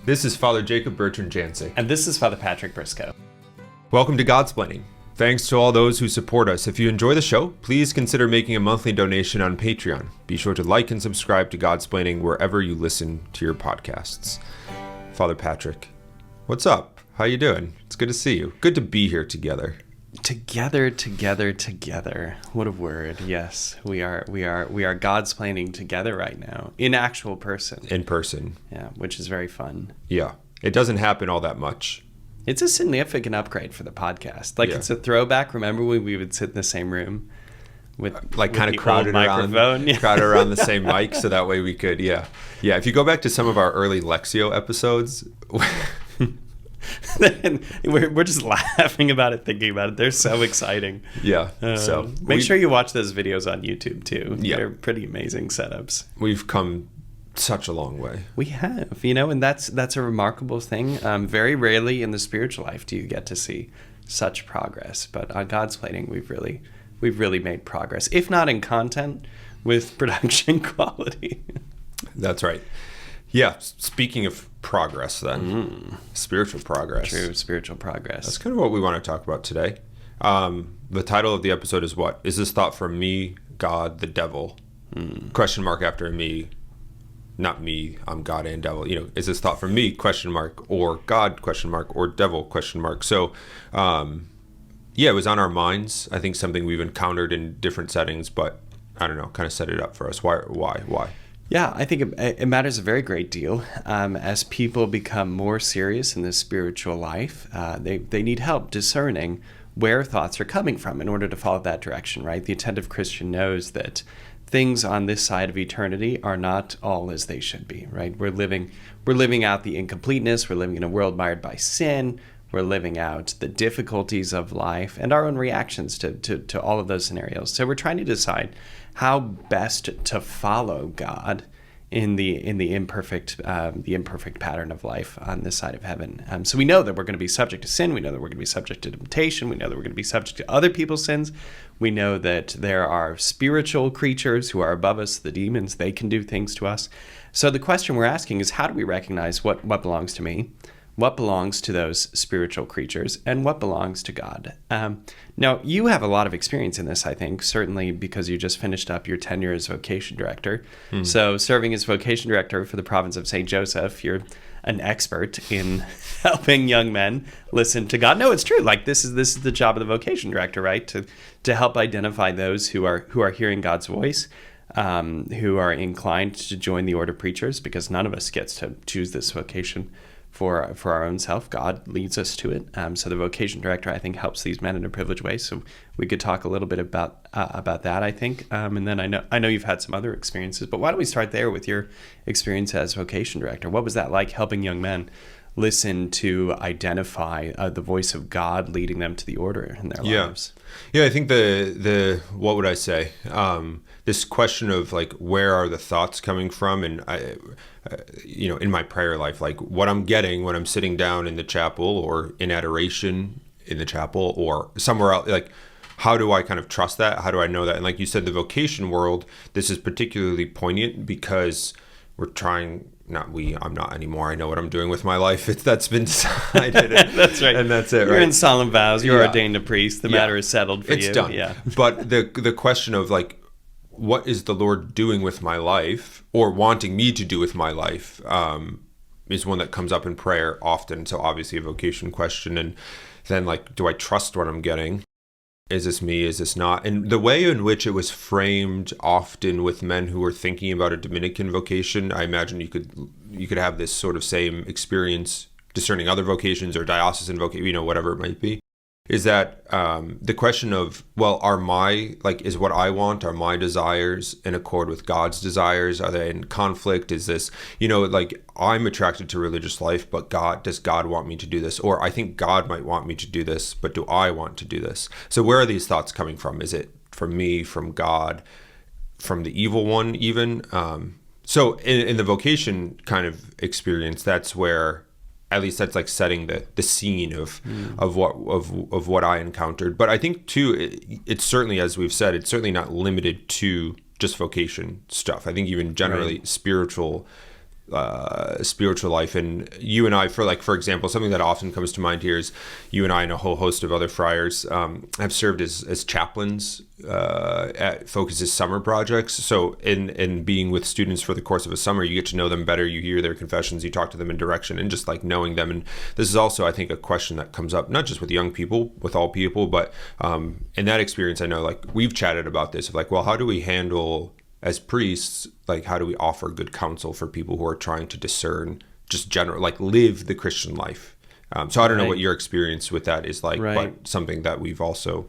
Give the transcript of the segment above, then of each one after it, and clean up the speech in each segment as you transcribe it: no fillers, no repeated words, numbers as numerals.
This is Father Jacob Bertrand Janczyk. And this is Father Patrick Briscoe. Welcome to Godsplaining. Thanks to all those who support us. If you enjoy the show, please consider making a monthly donation on Patreon. Be sure to like and subscribe to Godsplaining wherever you listen to your podcasts. Father Patrick, what's up? How you doing? It's good to see you. Good to be here together. Together. What a word. Yes, we are Godsplaining together right now in actual person. In person. Yeah, which is very fun. Yeah. It doesn't happen all that much. It's a significant upgrade for the podcast. It's a throwback. Remember when we would sit in the same room with kind of crowded around the same mic, so that way we could, yeah. If you go back to some of our early Lectio episodes, we're just laughing about it, thinking about it. They're so exciting. Yeah. So make sure you watch those videos on YouTube too. Yeah. They're pretty amazing setups. We've come such a long way. We have, and that's a remarkable thing. Very rarely in the spiritual life do you get to see such progress. But on Godsplaining, we've really made progress, if not in content, with production quality. That's right. Yeah. Speaking of progress, then spiritual progress. True, spiritual progress. That's kind of what we want to talk about today. The title of the episode is what? Is this thought from me, God, the devil? Question mark after me. Not me, I'm God and devil. Is this thought from me, question mark, or God, question mark, or devil, question mark. So, it was on our minds. I think something we've encountered in different settings, but I don't know, kind of set it up for us. Why? Yeah, I think it matters a very great deal. As people become more serious in this spiritual life, they need help discerning where thoughts are coming from in order to follow that direction, right? The attentive Christian knows that things on this side of eternity are not all as they should be, right? We're living out the incompleteness. We're living in a world mired by sin. We're living out the difficulties of life and our own reactions to all of those scenarios. So we're trying to decide how best to follow God in the imperfect pattern of life on this side of heaven. So we know that we're going to be subject to sin. We know that we're going to be subject to temptation. We know that we're going to be subject to other people's sins. We know that there are spiritual creatures who are above us, the demons. They can do things to us. So the question we're asking is, how do we recognize what belongs to me, what belongs to those spiritual creatures, and what belongs to God? Now, you have a lot of experience in this, I think, certainly because you just finished up your tenure as vocation director. So serving as vocation director for the province of St. Joseph, you're an expert in helping young men listen to God. No, it's true. This is the job of the vocation director, right? To help identify those who are hearing God's voice, who are inclined to join the order of preachers, because none of us gets to choose this vocation for our own self. God leads us to it. So the vocation director, I think, helps these men in a privileged way. So we could talk a little bit about that, I think. And then I know you've had some other experiences, but why don't we start there with your experience as vocation director? What was that like, helping young men listen to identify the voice of God leading them to the order in their lives? Yeah, I think the what would I say? This question of where are the thoughts coming from, and I, in my prayer life, what I'm getting when I'm sitting down in the chapel or in adoration in the chapel or somewhere else, how do I kind of trust that? How do I know that? And like you said, the vocation world, this is particularly poignant because we're trying. I'm not anymore. I know what I'm doing with my life. That's been decided. That's right. And that's it, You're right? in solemn vows. You're ordained a priest. The matter is settled for you. It's done. Yeah. But the question of what is the Lord doing with my life or wanting me to do with my life is one that comes up in prayer often. So obviously a vocation question. And then do I trust what I'm getting? Is this me? Is this not? And the way in which it was framed often with men who were thinking about a Dominican vocation, I imagine you could have this sort of same experience discerning other vocations or diocesan vocation, whatever it might be, is that the question of, well, is what I want, are my desires in accord with God's desires? Are they in conflict? Is this, I'm attracted to religious life, but does God want me to do this? Or I think God might want me to do this, but do I want to do this? So where are these thoughts coming from? Is it from me, from God, from the evil one even? So in the vocation kind of experience, that's where, at least that's setting the scene of what I encountered. But I think too, it's certainly, as we've said, it's certainly not limited to just vocation stuff. I think even generally spiritual spiritual life. And you and I, for example, something that often comes to mind here is you and I and a whole host of other friars have served as chaplains at Focus's summer projects. So in being with students for the course of a summer, you get to know them better, you hear their confessions, you talk to them in direction, and just like knowing them. And this is also, I think, a question that comes up not just with young people, with all people, but in that experience, I know like we've chatted about this of like, well, how do we handle as priests, like how do we offer good counsel for people who are trying to discern just general, like live the Christian life? So I don't know what your experience with that is like, but something that we've also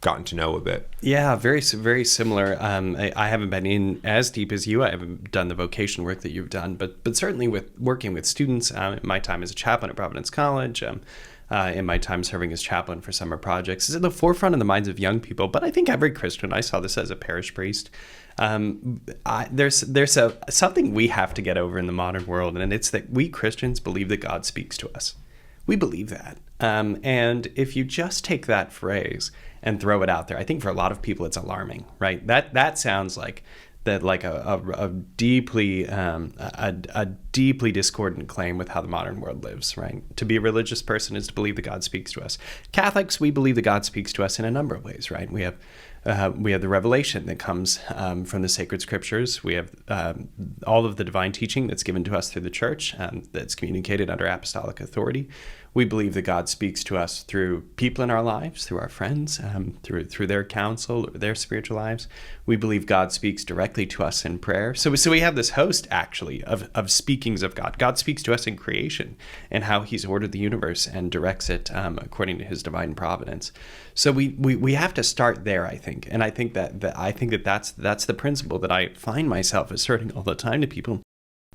gotten to know a bit. Yeah, very, very similar. I haven't been in as deep as you. I haven't done the vocation work that you've done, but certainly with working with students, my time as a chaplain at Providence College, in my time serving as chaplain for summer projects, is at the forefront of the minds of young people. But I think every Christian, I saw this as a parish priest, there's something we have to get over in the modern world, and it's that we Christians believe that God speaks to us. We believe that. And if you just take that phrase and throw it out there, I think for a lot of people it's alarming, right? That sounds like that, like a deeply discordant claim with how the modern world lives, right? To be a religious person is to believe that God speaks to us. Catholics, we believe that God speaks to us in a number of ways, right? We have the revelation that comes from the sacred scriptures. We have all of the divine teaching that's given to us through the church, that's communicated under apostolic authority. We believe that God speaks to us through people in our lives, through our friends, through their counsel or their spiritual lives. We believe God speaks directly to us in prayer. So we have this host, actually, of speakings of God. God speaks to us in creation and how he's ordered the universe and directs it according to his divine providence. So we have to start there, I think. And I think that's the principle that I find myself asserting all the time to people.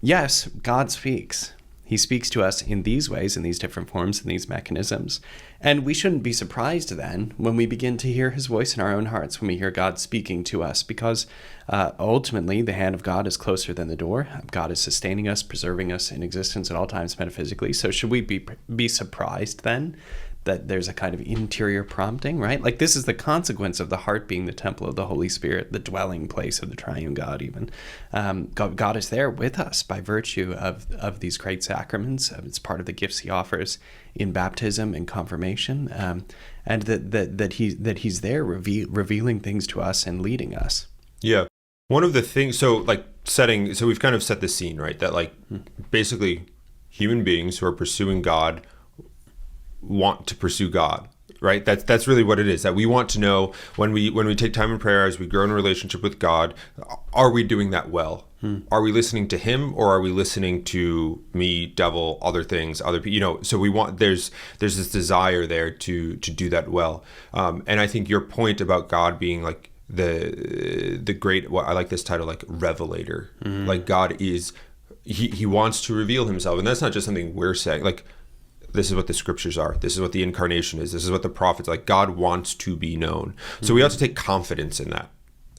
Yes, God speaks. He speaks to us in these ways, in these different forms, in these mechanisms. And we shouldn't be surprised then when we begin to hear his voice in our own hearts, when we hear God speaking to us, because ultimately the hand of God is closer than the door. God is sustaining us, preserving us in existence at all times metaphysically. So should we be surprised then that there's a kind of interior prompting, right? Like this is the consequence of the heart being the temple of the Holy Spirit, the dwelling place of the triune God even. God is there with us by virtue of these great sacraments. It's part of the gifts he offers in baptism and confirmation, and that he's there revealing things to us and leading us. Yeah. One of the things, so we've kind of set the scene, right? That like basically human beings who are pursuing God want to pursue God, right? That's really what it is, that we want to know when we take time in prayer, as we grow in a relationship with God, are we doing that well? Are we listening to him, or are we listening to me, devil, other things, other people? So we want, there's this desire there to do that well. And I think your point about God being like the great, well, I like this title, like revelator. Like God is, he wants to reveal himself, and that's not just something we're saying. Like, this is what the scriptures are. This is what the incarnation is. This is what the prophets, like God wants to be known. So we have to take confidence in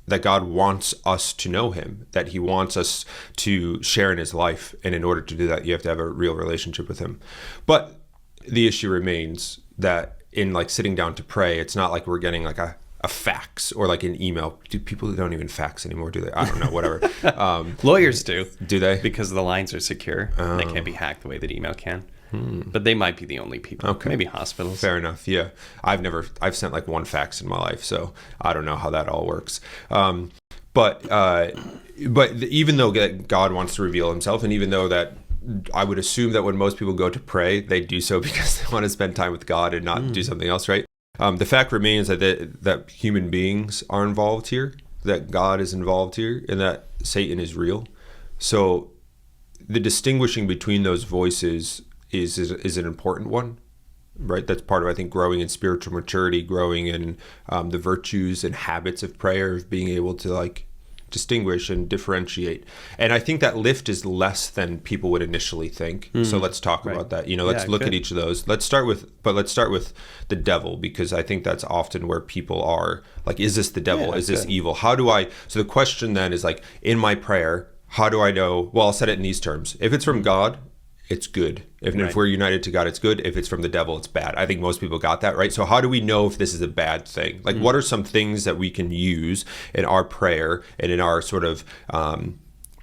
that God wants us to know him, that he wants us to share in his life. And in order to do that, you have to have a real relationship with him. But the issue remains that in like sitting down to pray, it's not like we're getting like a fax or like an email. Do people don't even fax anymore, do they? I don't know, whatever. Lawyers do. Do they? Because the lines are secure. And they can't be hacked the way that email can. But they might be the only people. Okay. Maybe hospitals. Fair enough. Yeah. I've sent like one fax in my life, so I don't know how that all works. But even though God wants to reveal himself, and even though that I would assume that when most people go to pray, they do so because they want to spend time with God and not do something else, right? The fact remains that human beings are involved here, that God is involved here, and that Satan is real. So the distinguishing between those voices is an important one, right? That's part of, I think, growing in spiritual maturity, growing in the virtues and habits of prayer, of being able to like distinguish and differentiate. And I think that lift is less than people would initially think. So let's talk about that. Let's look at each of those. Let's start with the devil, because I think that's often where people are like, is this the devil? Is this evil? So the question then is like, in my prayer, how do I know? Well, I'll set it in these terms. If it's from God, it's good. If we're united to God, it's good. If it's from the devil, it's bad. I think most people got that, right? So how do we know if this is a bad thing? Like, what are some things that we can use in our prayer and in our sort of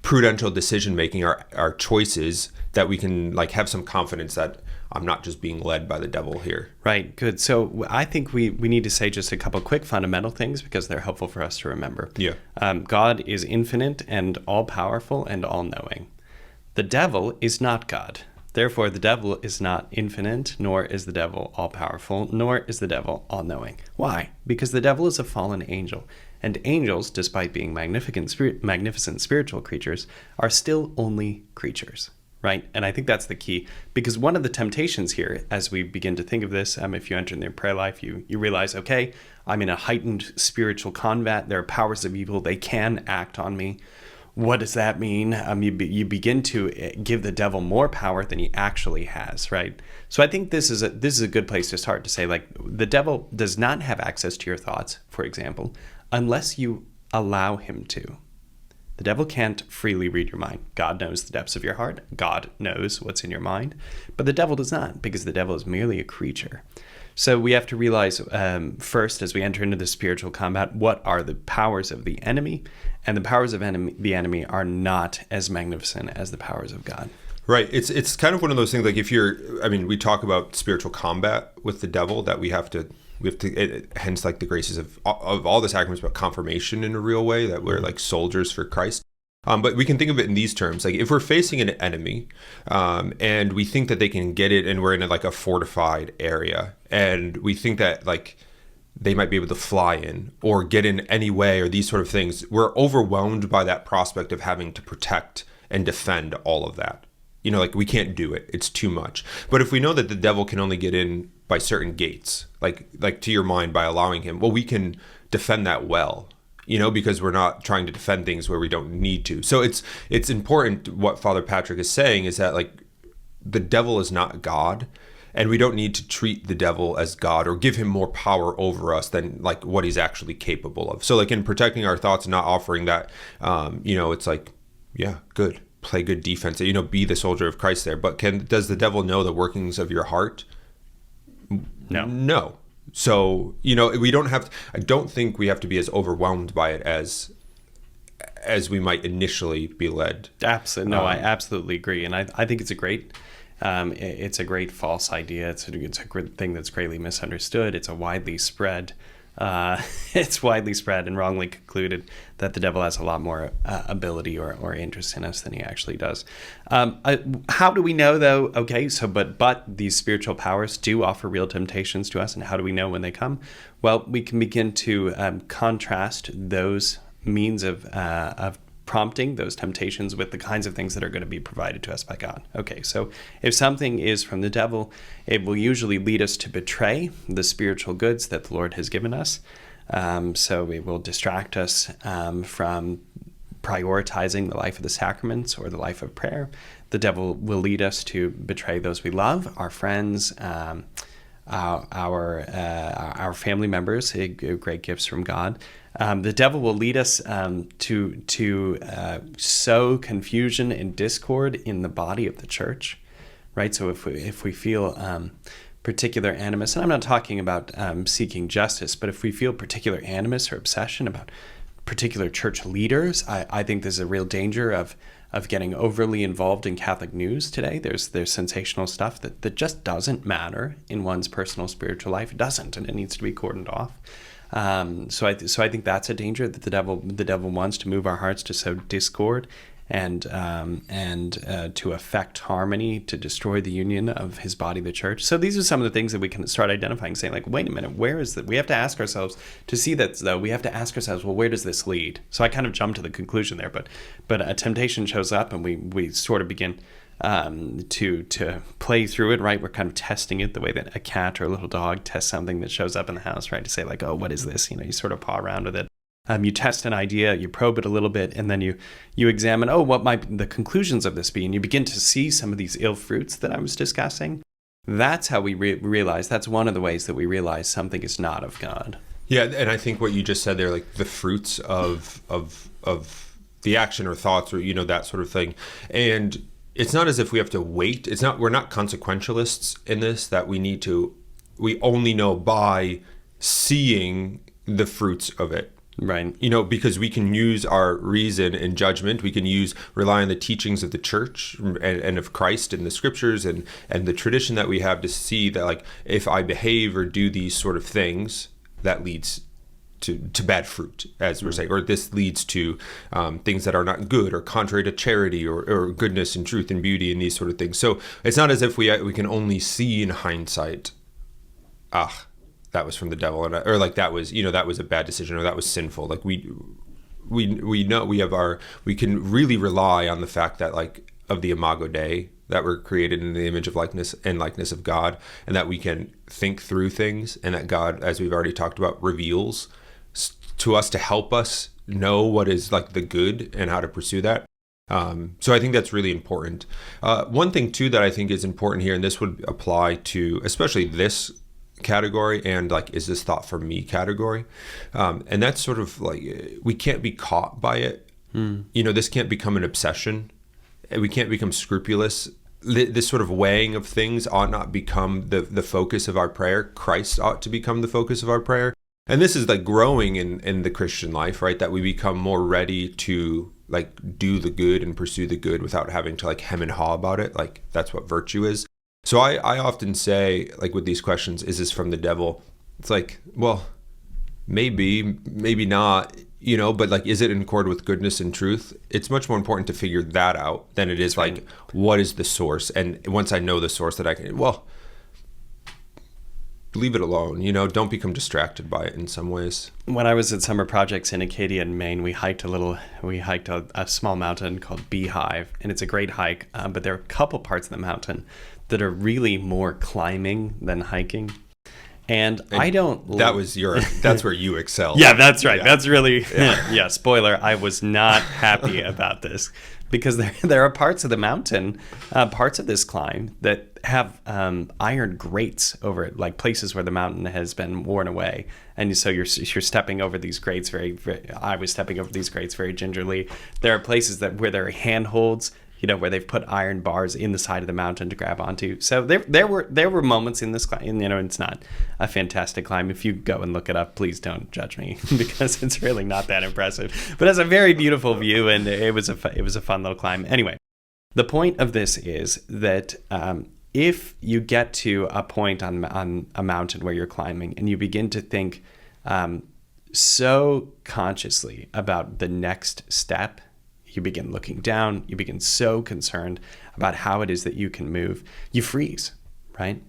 prudential decision making, our choices, that we can like have some confidence that I'm not just being led by the devil here. Right. Good. So I think we need to say just a couple quick fundamental things because they're helpful for us to remember. Yeah. God is infinite and all powerful and all knowing. The devil is not God. Therefore, the devil is not infinite, nor is the devil all powerful, nor is the devil all knowing. Why? Because the devil is a fallen angel. And angels, despite being magnificent spiritual creatures, are still only creatures. Right? And I think that's the key, because one of the temptations here, as we begin to think of this, if you enter in their prayer life, you realize, okay, I'm in a heightened spiritual combat. There are powers of evil. They can act on me. What does that mean? You begin to give the devil more power than he actually has, right? So I think this is a good place to start, to say, like, the devil does not have access to your thoughts, for example, unless you allow him to. The devil can't freely read your mind. God knows the depths of your heart. God knows what's in your mind. But the devil does not, because the devil is merely a creature. So we have to realize first, as we enter into the spiritual combat, what are the powers of the enemy? And the powers of the enemy are not as magnificent as the powers of God. Right. It's kind of one of those things, like we talk about spiritual combat with the devil, that we have to, hence like the graces of all the sacraments, but confirmation in a real way, that we're like soldiers for Christ. But we can think of it in these terms. Like if we're facing an enemy and we think that they can get it, and we're in like a fortified area, and we think that like they might be able to fly in or get in any way, or these sort of things, we're overwhelmed by that prospect of having to protect and defend all of that. Like we can't do it. It's too much. But if we know that the devil can only get in by certain gates, like to your mind, by allowing him, well, we can defend that well, because we're not trying to defend things where we don't need to. So it's important. What Father Patrick is saying is that like the devil is not God, and we don't need to treat the devil as God or give him more power over us than like what he's actually capable of. So like in protecting our thoughts and not offering that, it's like, yeah, good. Play good defense, be the soldier of Christ there. But does the devil know the workings of your heart? No. So, we don't have, I don't think we have to be as overwhelmed by it as we might initially be led. Absolutely. No, I absolutely agree. And I think it's a great false idea. It's a great thing that's greatly misunderstood. It's widely spread and wrongly concluded that the devil has a lot more ability or interest in us than he actually does. How do we know, though? Okay, so but these spiritual powers do offer real temptations to us, and how do we know when they come? Well, we can begin to contrast those means of prompting, those temptations, with the kinds of things that are going to be provided to us by God. Okay, so if something is from the devil, it will usually lead us to betray the spiritual goods that the Lord has given us. So it will distract us from prioritizing the life of the sacraments or the life of prayer. The devil will lead us to betray those we love, our friends, our family members, great gifts from God. The devil will lead us to sow confusion and discord in the body of the church, right? So if we feel particular animus, and I'm not talking about seeking justice, but if we feel particular animus or obsession about particular church leaders, I think there's a real danger of getting overly involved in Catholic news today. There's sensational stuff that just doesn't matter in one's personal spiritual life. It doesn't, and it needs to be cordoned off. So I think that's a danger, that the devil wants to move our hearts to sow discord and to affect harmony, to destroy the union of his body, the church. So these are some of the things that we can start identifying, saying like, wait a minute, where is that? We have to ask ourselves, to see that, though, we have to ask ourselves, well, where does this lead? So I kind of jumped to the conclusion there, but a temptation shows up, and we sort of begin to play through it, right? We're kind of testing it the way that a cat or a little dog tests something that shows up in the house, right? To say like, oh, what is this? You sort of paw around with it. You test an idea, you probe it a little bit, and then you examine, what might the conclusions of this be? And you begin to see some of these ill fruits that I was discussing. That's how we realize, that's one of the ways that we realize something is not of God. Yeah, and I think what you just said there, like the fruits of the action or thoughts, or, that sort of thing. And it's not as if we have to wait. We're not consequentialists in this, that we only know by seeing the fruits of it. Right. Because we can use our reason and judgment. We can rely on the teachings of the church and of Christ in the scriptures and the tradition that we have to see that, like, if I behave or do these sort of things, that leads to bad fruit, as we're saying, or this leads to things that are not good or contrary to charity or goodness and truth and beauty and these sort of things. So it's not as if we can only see in hindsight, that was from the devil, or like that was that was a bad decision, or that was sinful. Like we know we can really rely on the fact that, like, of the imago Dei, that we're created in the image of likeness of God, and that we can think through things, and that God, as we've already talked about, reveals to us to help us know what is like the good and how to pursue that. So I think that's really important. One thing too that I think is important here, and this would apply to especially this category and, like, is this thought for me category, and that's sort of like, we can't be caught by it. This can't become an obsession. We can't become scrupulous. This sort of weighing of things ought not become the focus of our prayer. Christ ought to become the focus of our prayer. And this is like growing in the Christian life, right? That we become more ready to, like, do the good and pursue the good without having to, like, hem and haw about it. Like, that's what virtue is. So I often say, like, with these questions, is this from the devil? It's like, well, maybe not, but, like, is it in accord with goodness and truth? It's much more important to figure that out than it is, like, what is the source? And once I know the source, that I can, leave it alone, don't become distracted by it in some ways. When I was at summer projects in Acadia in Maine, we hiked a small mountain called Beehive, and it's a great hike, but there are a couple parts of the mountain that are really more climbing than hiking. And I don't... That's where you excel. Yeah, that's right. Yeah. That's really... Yeah, spoiler, I was not happy about this, because there are parts of the mountain, parts of this climb that have iron grates over it, like places where the mountain has been worn away. And so you're stepping over these grates I was stepping over these grates very gingerly. There are places where there are handholds, where they've put iron bars in the side of the mountain to grab onto. So there were moments in this climb, it's not a fantastic climb. If you go and look it up, please don't judge me, because it's really not that impressive. But it's a very beautiful view, and it was a fun little climb. Anyway, the point of this is that if you get to a point on a mountain where you're climbing and you begin to think so consciously about the next step, you begin looking down, you begin so concerned about how it is that you can move, you freeze, right?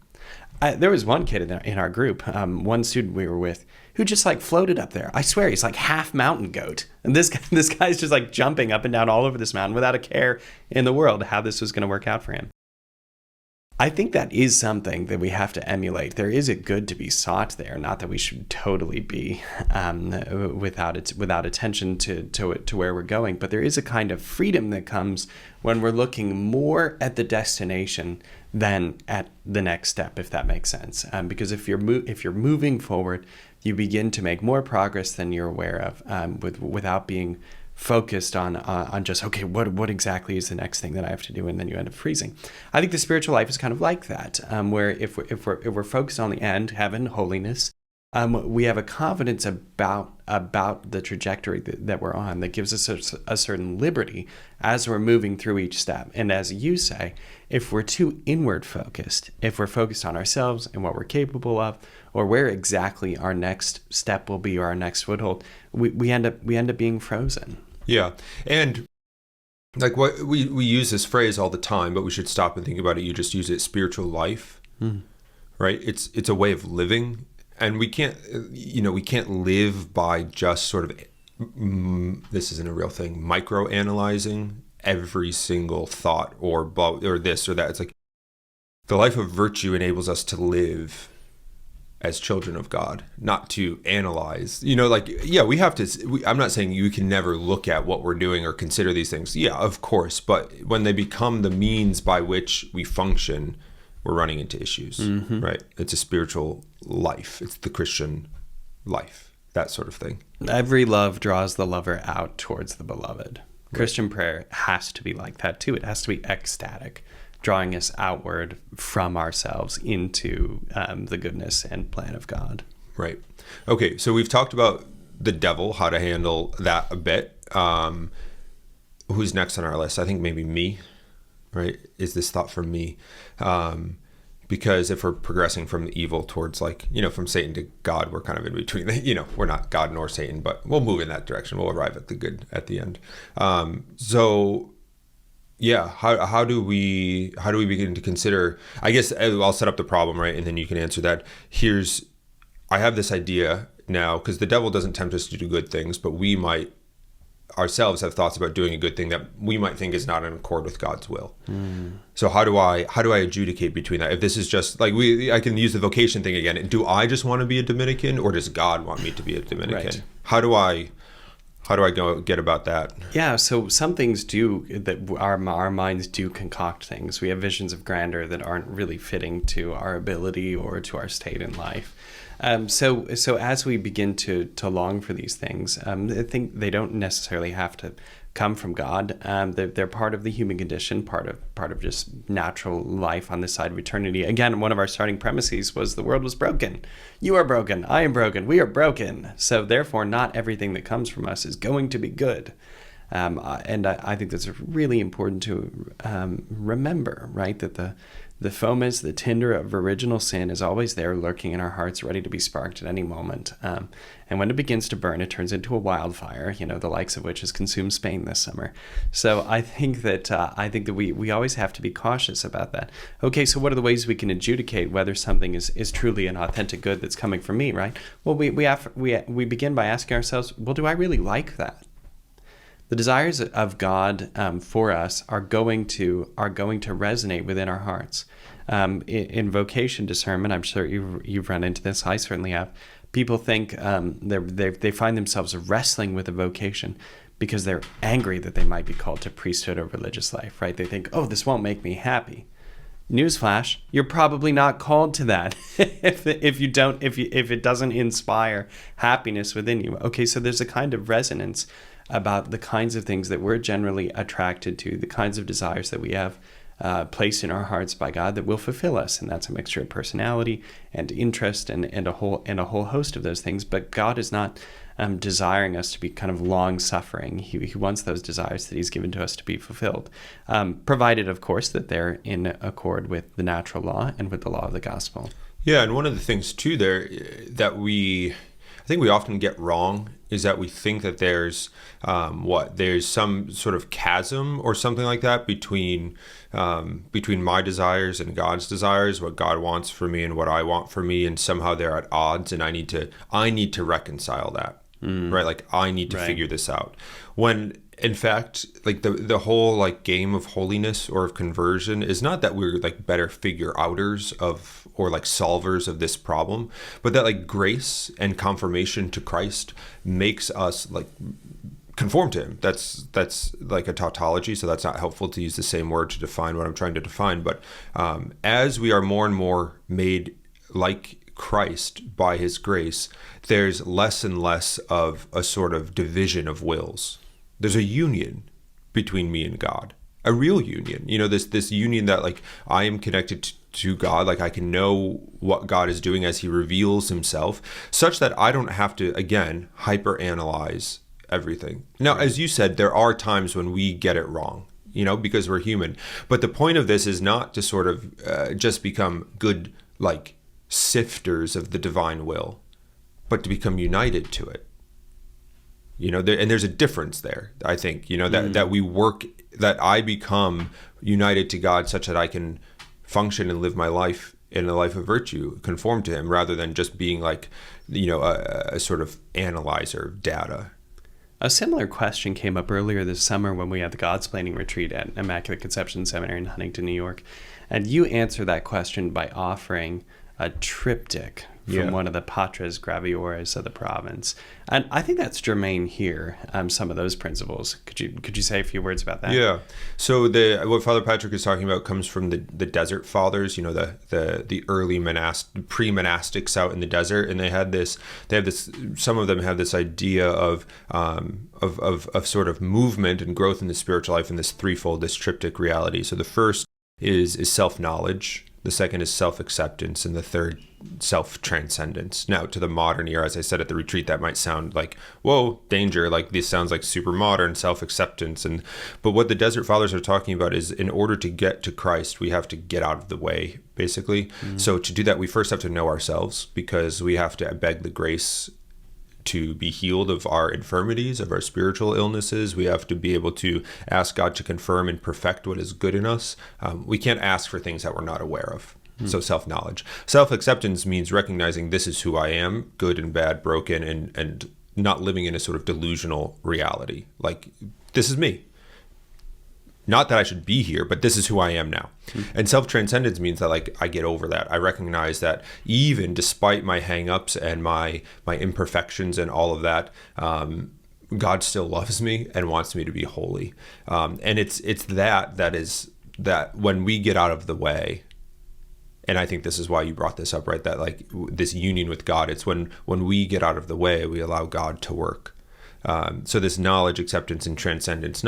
There was one kid in our group, one student we were with, who just, like, floated up there. I swear, he's like half mountain goat. And this guy's just, like, jumping up and down all over this mountain without a care in the world how this was going to work out for him. I think that is something that we have to emulate. There is a good to be sought there, not that we should totally be without attention to where we're going, but there is a kind of freedom that comes when we're looking more at the destination than at the next step, if that makes sense. Because if you're moving forward, you begin to make more progress than you're aware of, without being focused on just, okay, what exactly is the next thing that I have to do, and then you end up freezing. I think the spiritual life is kind of like that, where if we're focused on the end, heaven, holiness, we have a confidence about the trajectory that we're on that gives us a certain liberty as we're moving through each step. And as you say, if we're too inward focused, if we're focused on ourselves and what we're capable of, or where exactly our next step will be or our next foothold, we end up being frozen. Yeah, and like what we use this phrase all the time, but we should stop and think about it. You just use it, spiritual life, right? It's a way of living. And we can't live by just sort of, this isn't a real thing, micro-analyzing every single thought or this or that. It's like the life of virtue enables us to live as children of God, not to analyze. We have to, I'm not saying you can never look at what we're doing or consider these things. Yeah, of course. But when they become the means by which we function, we're running into issues, right? It's a spiritual life. It's the Christian life, that sort of thing. Every love draws the lover out towards the beloved. Right. Christian prayer has to be like that too. It has to be ecstatic, drawing us outward from ourselves into the goodness and plan of God. Right. Okay, so we've talked about the devil, how to handle that a bit. Who's next on our list? I think maybe me, right? Is this thought from me? Because if we're progressing from the evil towards from Satan to God, we're kind of in between. We're not God nor Satan, but we'll move in that direction. We'll arrive at the good at the end. How do we begin to consider? I guess I'll set up the problem, right, and then you can answer that. I have this idea now, because the devil doesn't tempt us to do good things, but we might ourselves have thoughts about doing a good thing that we might think is not in accord with God's will. So how do I adjudicate between that? If this is just I can use the vocation thing again. Do I just want to be a Dominican, or does God want me to be a Dominican? Right. How do I go get about that? Yeah, so some things our minds do concoct things. We have visions of grandeur that aren't really fitting to our ability or to our state in life. So as we begin to long for these things, I think they don't necessarily have to come from God. They're part of the human condition, part of just natural life on this side of eternity. Again, one of our starting premises was the world was broken. You are broken. I am broken. We are broken. So therefore, not everything that comes from us is going to be good. And I think that's really important to remember, right? That the foment, the tinder of original sin is always there, lurking in our hearts, ready to be sparked at any moment. And when it begins to burn, it turns into a wildfire, the likes of which has consumed Spain this summer. So I think that we always have to be cautious about that. Okay, so what are the ways we can adjudicate whether something is truly an authentic good that's coming from me, right? Well, we begin by asking ourselves, well, do I really like that? The desires of God for us are going to resonate within our hearts. In vocation discernment, I'm sure you've run into this. I certainly have. People think they find themselves wrestling with a vocation because they're angry that they might be called to priesthood or religious life. Right? They think, "Oh, this won't make me happy." Newsflash: you're probably not called to that if it doesn't inspire happiness within you. Okay, so there's a kind of resonance about the kinds of things that we're generally attracted to, the kinds of desires that we have placed in our hearts by God that will fulfill us, and that's a mixture of personality and interest and a whole host of those things. But God is not desiring us to be kind of long-suffering. He wants those desires that He's given to us to be fulfilled, provided, of course, that they're in accord with the natural law and with the law of the gospel. Yeah, and one of the things too there that I think we often get wrong is that we think that there's some sort of chasm or something like that between my desires and God's desires, what God wants for me and what I want for me, and somehow they're at odds, and I need to reconcile that, right? Like I need to figure this out. When in fact, like the whole game of holiness or of conversion is not that we're better figure outers of or solvers of this problem, but that grace and confirmation to Christ makes us conform to Him. That's like a tautology, so that's not helpful to use the same word to define what I'm trying to define. But as we are more and more made like Christ by His grace, there's less and less of a sort of division of wills. There's a union between me and God, a real union. This union that I am connected to God, I can know what God is doing as He reveals Himself, such that I don't have to, again, hyper-analyze everything. Now, as you said, there are times when we get it wrong, because we're human. But the point of this is not to sort of just become good, sifters of the divine will, but to become united to it. And there's a difference there, I think, that we work, that I become united to God such that I can function and live my life in a life of virtue, conform to Him, rather than just being a sort of analyzer of data. A similar question came up earlier this summer when we had the Godsplaining retreat at Immaculate Conception Seminary in Huntington, New York. And you answered that question by offering a triptych from one of the Patres Graviores of the province. And I think that's germane here, some of those principles. Could you say a few words about that? Yeah. So what Father Patrick is talking about comes from the Desert Fathers, the early pre-monastics out in the desert, and they have this, some of them have this idea of sort of movement and growth in the spiritual life in this threefold, this triptych reality. So the first is self-knowledge, The second is self-acceptance. And the third, self-transcendence. Now, to the modern ear, as I said at the retreat, that might sound like, whoa, danger. Like this sounds like super modern self-acceptance. But what the Desert Fathers are talking about is in order to get to Christ, we have to get out of the way, basically. So to do that, we first have to know ourselves, because we have to beg the grace to be healed of our infirmities, of our spiritual illnesses. We have to be able to ask God to confirm and perfect what is good in us. We can't ask for things that we're not aware of. So self-knowledge. Self-acceptance means recognizing this is who I am, good and bad, broken, and not living in a sort of delusional reality. Like, this is me. Not that I should be here, but this is who I am now. And self-transcendence means that, like, I get over that. I recognize that even despite my hang-ups and my imperfections and all of that, God still loves me and wants me to be holy. And it's that when we get out of the way, and I think this is why you brought this up, right? That like this union with God, it's when we get out of the way, we allow God to work. So this knowledge, acceptance, and transcendence,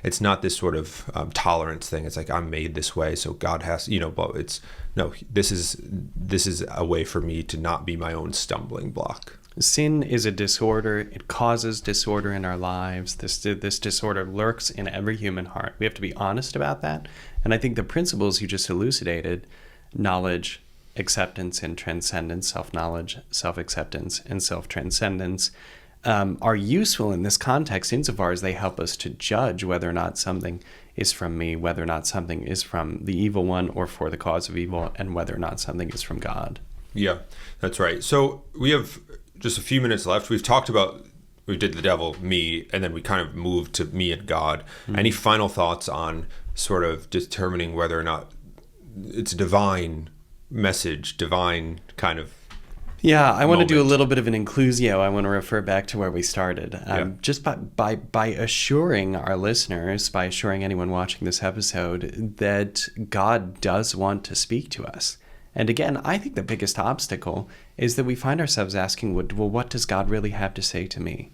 it's not this sort of tolerance thing. It's like, I'm made this way, so God has, but this is a way for me to not be my own stumbling block. Sin is a disorder. It causes disorder in our lives. This disorder lurks in every human heart. We have to be honest about that. And I think the principles you just elucidated, knowledge, acceptance, and transcendence, self-knowledge, self-acceptance, and self-transcendence, are useful in this context insofar as they help us to judge whether or not something is from me, whether or not something is from the evil one or for the cause of evil, and whether or not something is from God. Yeah, that's right. So we have just a few minutes left. We did the devil, me, and then we kind of moved to me and God. Any final thoughts on sort of determining whether or not it's a divine message, divine kind of Yeah, I want to do a moment? little bit of an inclusio. I want to refer back to where we started. Just by assuring our listeners, by assuring anyone watching this episode that God does want to speak to us. And again, I think the biggest obstacle is that we find ourselves asking, well, what does God really have to say to me?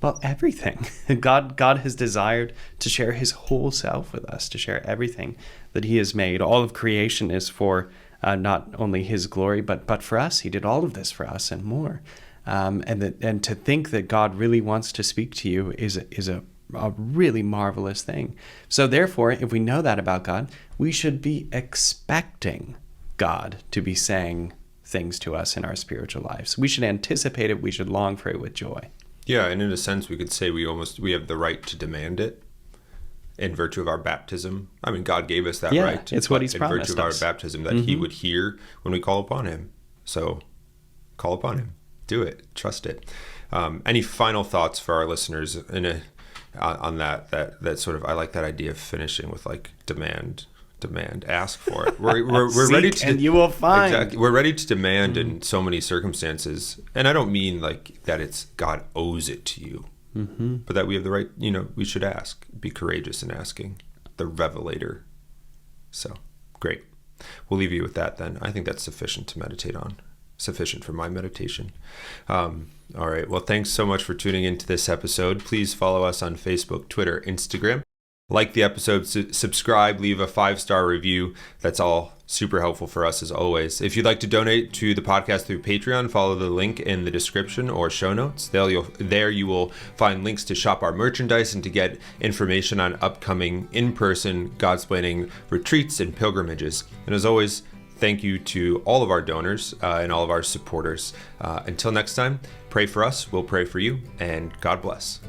Well, everything. God has desired to share his whole self with us, to share everything that he has made. All of creation is for not only his glory, but for us. He did all of this for us and more. And to think that God really wants to speak to you is a really marvelous thing. So therefore, if we know that about God, we should be expecting God to be saying things to us in our spiritual lives. We should anticipate it. We should long for it with joy. Yeah, and in a sense, we could say we have the right to demand it in virtue of our baptism. I mean, God gave us that right. It's what he's promised in virtue of us. our baptism, that he would hear when we call upon him. So call upon him. Do it. Trust it. Any final thoughts for our listeners on that sort of, I like that idea of finishing with like demand, ask for it. We're ready to, and you will find. Exactly. We're ready to demand in so many circumstances. And I don't mean like that it's God owes it to you, but that we have the right, we should ask, be courageous in asking, the revelator. So great. We'll leave you with that then. I think that's sufficient to meditate on. Sufficient for my meditation. All right. Well, thanks so much for tuning into this episode. Please follow us on Facebook, Twitter, Instagram. Like the episode, subscribe, leave a 5-star review. That's all super helpful for us as always. If you'd like to donate to the podcast through Patreon, follow the link in the description or show notes. There you will find links to shop our merchandise and to get information on upcoming in-person Godsplaining retreats and pilgrimages. And as always, thank you to all of our donors and all of our supporters. Until next time, pray for us, we'll pray for you, and God bless.